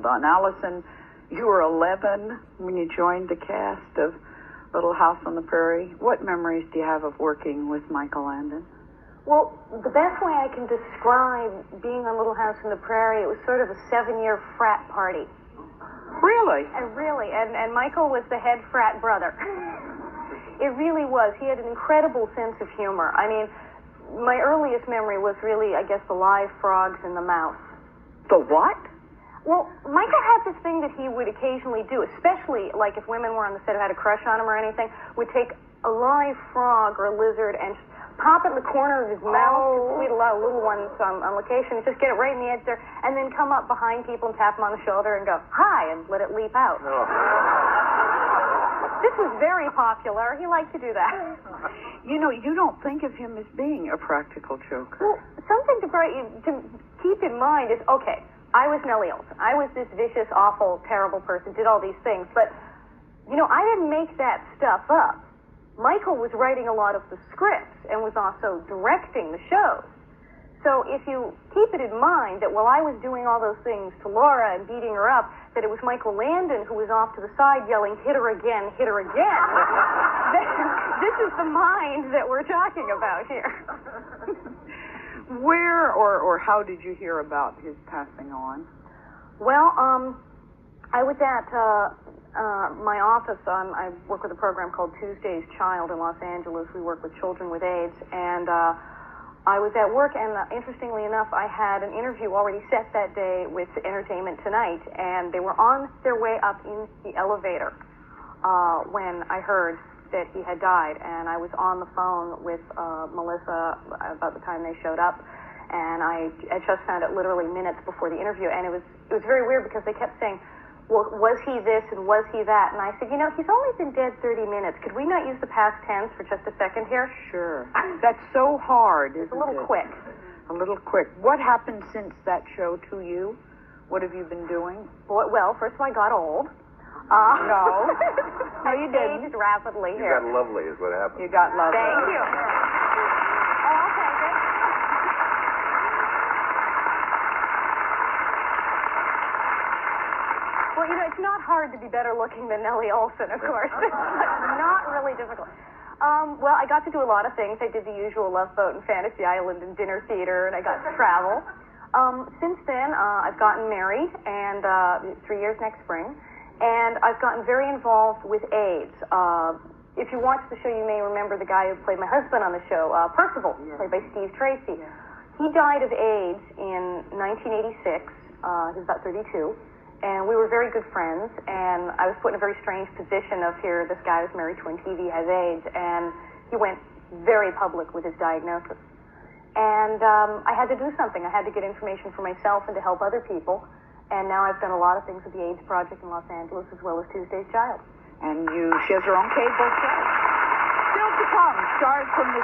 on. Alison, you were 11 when you joined the cast of Little House on the Prairie. What memories do you have of working with Michael Landon? Well, the best way I can describe being on Little House on the Prairie, it was sort of a 7-year frat party. Really? And Michael was the head frat brother. It really was. He had an incredible sense of humor. I mean, my earliest memory was really, I guess, the live frogs and the mouse. The what? Well, Michael had this thing that he would occasionally do, especially like if women were on the set who had a crush on him or anything, would take a live frog or a lizard and pop it in the corner of his mouth. We had a lot of little ones on location. Just get it right in the edge there, and then come up behind people and tap them on the shoulder and go, "Hi," and let it leap out. Oh. This was very popular. He liked to do that. You know, you don't think of him as being a practical joker. Well, something to keep in mind is, okay, I was Nellie Olson. I was this vicious, awful, terrible person, did all these things, but, you know, I didn't make that stuff up. Michael was writing a lot of the scripts and was also directing the shows. So if you keep it in mind that while I was doing all those things to Laura and beating her up, that it was Michael Landon who was off to the side yelling, hit her again, this is the mind that we're talking about here. Where or how did you hear about his passing on? Well, I was at my office. I work with a program called Tuesday's Child in Los Angeles. We work with children with AIDS, and I was at work, and interestingly enough, I had an interview already set that day with Entertainment Tonight, and they were on their way up in the elevator when I heard that he had died, and I was on the phone with Melissa about the time they showed up, and I just found it literally minutes before the interview, and it was very weird because they kept saying, well, was he this and was he that? And I said, you know, he's only been dead 30 minutes. Could we not use the past tense for just a second here? Sure. That's so hard, isn't it? It's a little quick. A little quick. What happened since that show to you? What have you been doing? Well, first of all, I got old. No. No, you didn't. Aged rapidly You here. got lovely is what happened. You got lovely. Thank you. Oh, okay, good. Well, you know, it's not hard to be better looking than Nellie Olson, of course. Not really difficult. Well, I got to do a lot of things. I did the usual Love Boat and Fantasy Island and dinner theater, and I got to travel. Since then, I've gotten married, and 3 years next spring, and I've gotten very involved with AIDS. If you watch the show, you may remember the guy who played my husband on the show, Percival, played by Steve Tracy. He died of AIDS in 1986. He was about 32. And we were very good friends, and I was put in a very strange position of here, this guy was married to on TV, has AIDS, and he went very public with his diagnosis. And I had to do something. I had to get information for myself and to help other people. And now I've done a lot of things with the AIDS Project in Los Angeles as well as Tuesday's Child. And she has her own cable show. Still to come, stars from the